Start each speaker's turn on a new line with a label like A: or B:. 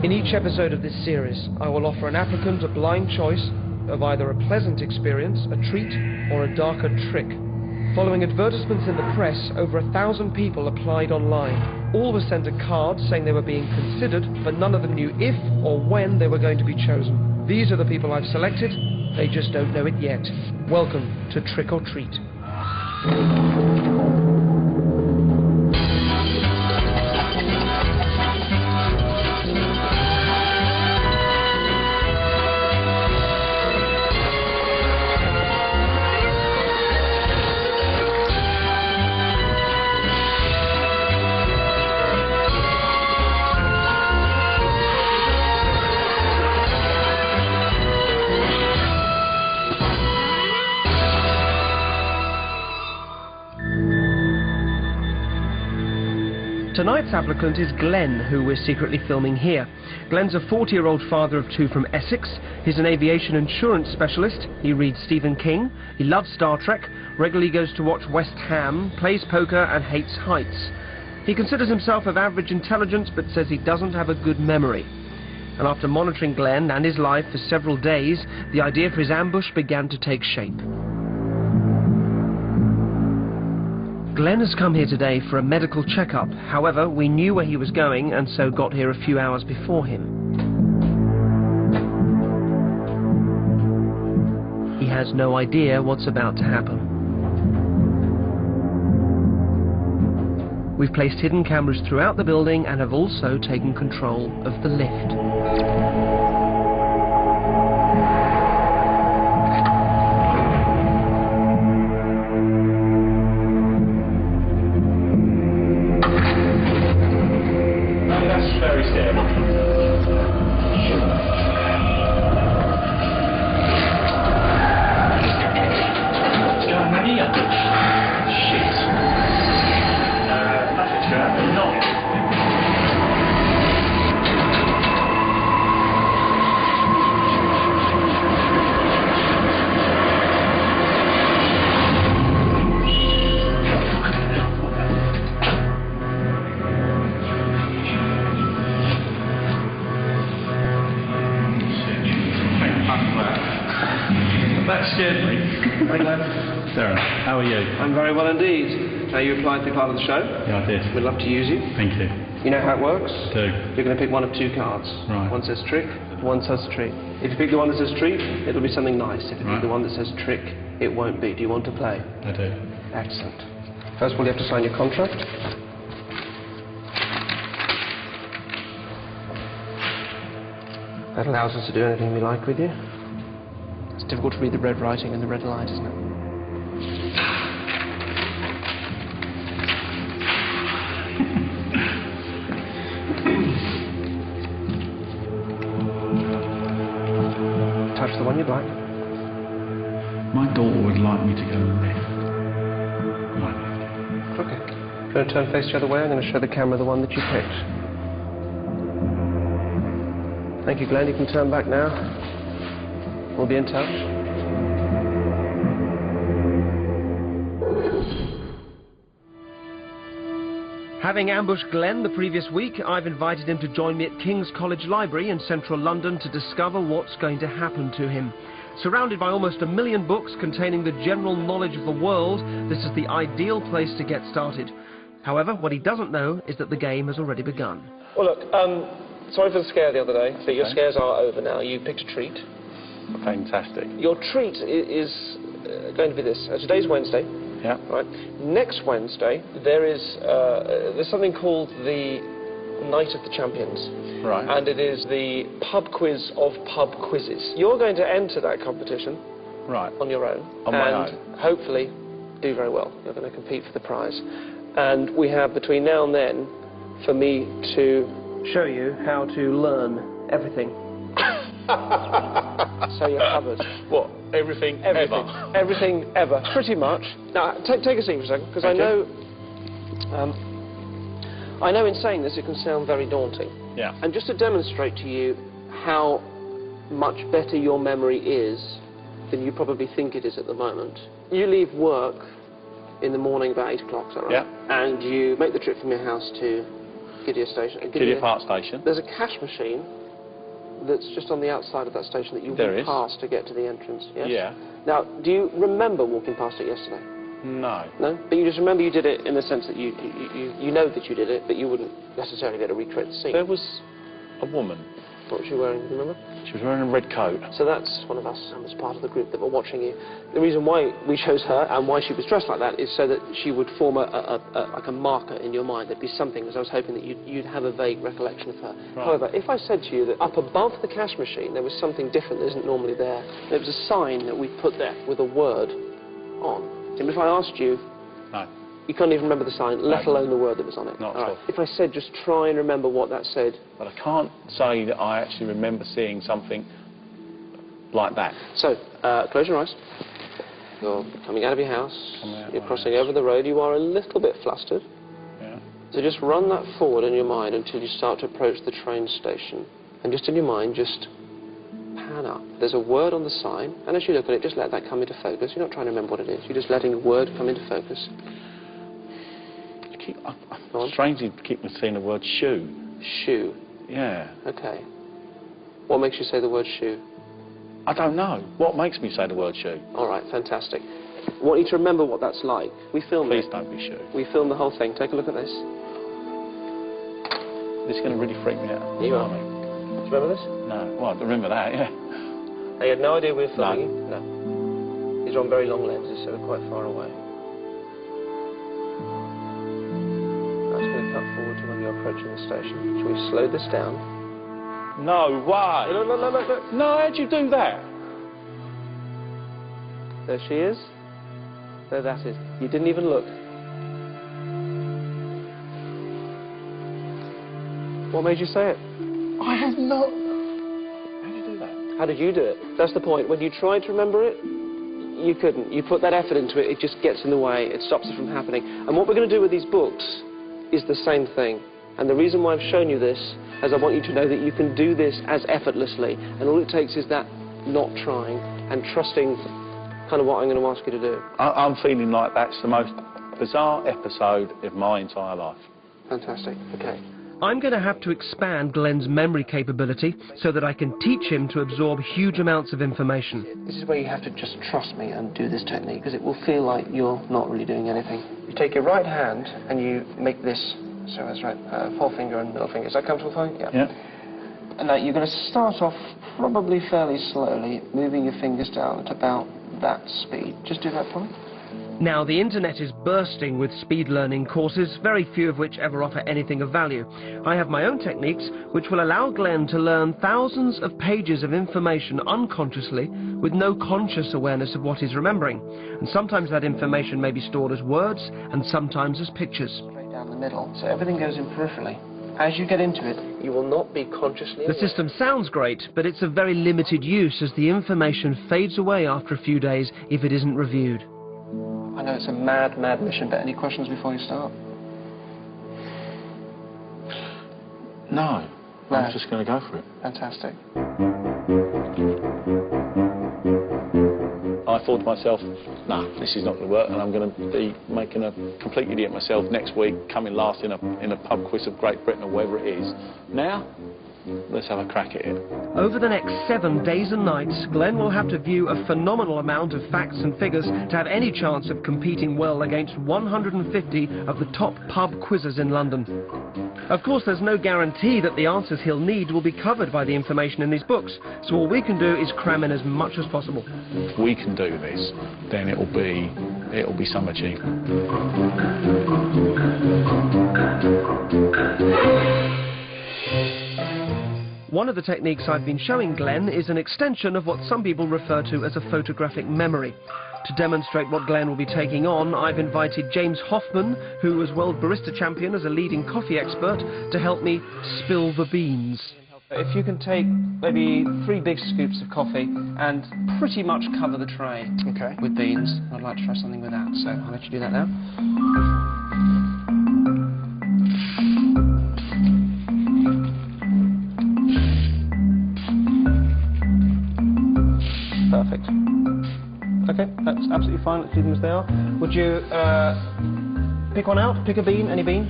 A: In each episode of this series, I will offer an applicant a blind choice of either a pleasant experience, a treat, or a darker trick. Following advertisements in the press, over 1,000 people applied online. All were sent a card saying they were being considered, but none of them knew if or when they were going to be chosen. These are the people I've selected. They just don't know it yet. Welcome to Trick or Treat. Tonight's applicant is Glenn, who we're secretly filming here. Glenn's a 40-year-old father of 2 from Essex. He's an aviation insurance specialist. He reads Stephen King. He loves Star Trek, regularly goes to watch West Ham, plays poker and hates heights. He considers himself of average intelligence but says he doesn't have a good memory. And after monitoring Glenn and his life for several days, the idea for his ambush began to take shape. Glenn has come here today for a medical checkup. However, we knew where he was going and so got here a few hours before him. He has no idea what's about to happen. We've placed hidden cameras throughout the building and have also taken control of the lift.
B: That scared me. Derren, how are you?
A: I'm very well indeed. Now, you applied to be part of the show?
B: Yeah, I did.
A: We'd love to use you.
B: Thank you.
A: You know how it works?
B: I do.
A: You're going to pick one of 2 cards.
B: Right.
A: One says trick, one says treat. If you pick the one that says treat, it'll be something nice. If you pick the one that says trick, it won't be. Do you want to play?
B: I do.
A: Excellent. First of all, you have to sign your contract. That allows us to do anything we like with you. It's difficult to read the red writing in the red light, isn't it? Touch the one you'd like.
B: My daughter would like me to go left. Right.
A: Okay. You're going to turn face the other way. I'm going to show the camera the one that you picked. Thank you, Glenn. You can turn back now. We'll be in touch. Having ambushed Glenn the previous week, I've invited him to join me at King's College Library in central London to discover what's going to happen to him. Surrounded by almost 1 million books containing the general knowledge of the world, this is the ideal place to get started. However, what he doesn't know is that the game has already begun. Well, look, sorry for the scare the other day, but your scares are over now. You picked a treat.
B: Fantastic.
A: Your treat is going to be this. Today's Wednesday.
B: Yeah.
A: Right. Next Wednesday, there's something called the Night of the Champions.
B: Right.
A: And it is the pub quiz of pub quizzes. You're going to enter that competition.
B: Right.
A: On your own.
B: On my own.
A: And hopefully do very well. You're going to compete for the prize. And we have between now and then for me to show you how to learn everything. So you're covered.
B: What? Everything ever?
A: Everything ever. Pretty much. Now, take a seat for a second, because I know in saying this it can sound very daunting.
B: Yeah.
A: And just to demonstrate to you how much better your memory is than you probably think it is at the moment, you leave work in the morning about 8 o'clock, is that right?
B: Yeah.
A: And you make the trip from your house to Gidea Station.
C: Gidea Park Station.
A: There's a cash machine that's just on the outside of that station that you walk past to get to the entrance, yes?
C: Yeah.
A: Now, do you remember walking past it yesterday?
C: No.
A: No? But you just remember you did it in the sense that you know that you did it, but you wouldn't necessarily be able to recreate the scene.
C: There was a woman.
A: What was she wearing, do you remember?
C: She was wearing a red coat.
A: So that's one of us and was part of the group that were watching you. The reason why we chose her and why she was dressed like that is so that she would form like a marker in your mind. There'd be something, because I was hoping that you'd have a vague recollection of her. Right. However, if I said to you that up above the cash machine there was something different that isn't normally there, there was a sign that we put there with a word on. Tim, if I asked you...
C: No.
A: You can't even remember the sign, let alone the word that was on it.
C: Not at all.
A: If I said just try and remember what that said...
C: But I can't say that I actually remember seeing something like that.
A: So, close your eyes. You're coming out of your house. You're crossing over the road. You are a little bit flustered.
C: Yeah.
A: So just run that forward in your mind until you start to approach the train station. And just in your mind, just pan up. There's a word on the sign, and as you look at it, just let that come into focus. You're not trying to remember what it is. You're just letting a word come into focus.
C: I strangely keep seeing the word shoe.
A: Shoe?
C: Yeah.
A: Okay. What makes you say the word shoe?
C: I don't know. What makes me say the word shoe?
A: All right, fantastic. I want you to remember what that's like. We filmed it.
C: Please don't be shoe.
A: We filmed the whole thing. Take a look at this.
C: This is going to really freak me out.
A: You are. Do you remember this?
C: No. Well, I remember that, yeah.
A: You had no idea we were filming you? No. These are on very long lenses, so we're quite far away. That's going to cut forward to when you're approaching the station. Shall we slow this down?
C: No way!
A: Look.
C: No, how'd you do that?
A: There she is. There that is. You didn't even look. What made you say it?
C: I have no... How did you do that?
A: How did you do it? That's the point. When you tried to remember it, you couldn't. You put that effort into it, it just gets in the way. It stops it from happening. And what we're going to do with these books is the same thing. And the reason why I've shown you this is I want you to know that you can do this as effortlessly. And all it takes is that not trying and trusting kind of what I'm going to ask you to do.
C: I'm feeling like that's the most bizarre episode of my entire life.
A: Fantastic. Okay.
D: I'm going to have to expand Glenn's memory capability so that I can teach him to absorb huge amounts of information.
A: This is where you have to just trust me and do this technique, because it will feel like you're not really doing anything. You take your right hand and you make this, so that's right, forefinger and middle finger. Is that comfortable for you?
C: Yeah.
A: And now you're going to start off probably fairly slowly, moving your fingers down at about that speed. Just do that for me.
D: Now, the internet is bursting with speed learning courses, very few of which ever offer anything of value. I have my own techniques which will allow Glenn to learn thousands of pages of information unconsciously with no conscious awareness of what he's remembering. And sometimes that information may be stored as words and sometimes as pictures.
A: Straight down the middle, so everything goes in peripherally. As you get into it, you will not be consciously aware.
D: The system sounds great, but it's of very limited use as the information fades away after a few days if it isn't reviewed.
A: I know it's a mad, mad mission, but any questions before you start?
C: No. I'm just going to go for it.
A: Fantastic.
C: I thought to myself, nah, this is not going to work, and I'm going to be making a complete idiot of myself next week, coming last in a pub quiz of Great Britain or wherever it is. Now, let's have a crack at it.
D: Over the next 7 days and nights, Glenn will have to view a phenomenal amount of facts and figures to have any chance of competing well against 150 of the top pub quizzes in London. Of course, there's no guarantee that the answers he'll need will be covered by the information in these books, so all we can do is cram in as much as possible.
C: If we can do this, then it'll be some achievement.
D: One of the techniques I've been showing Glenn is an extension of what some people refer to as a photographic memory. To demonstrate what Glenn will be taking on, I've invited James Hoffman, who was World Barista Champion as a leading coffee expert, to help me spill the beans.
A: If you can take maybe 3 big scoops of coffee and pretty much cover the tray with beans. I'd like to try something with that, so I'll let you do that now. Perfect. Okay, that's absolutely fine. Let's leave them as they are. Would you pick one out? Pick a bean? Any bean?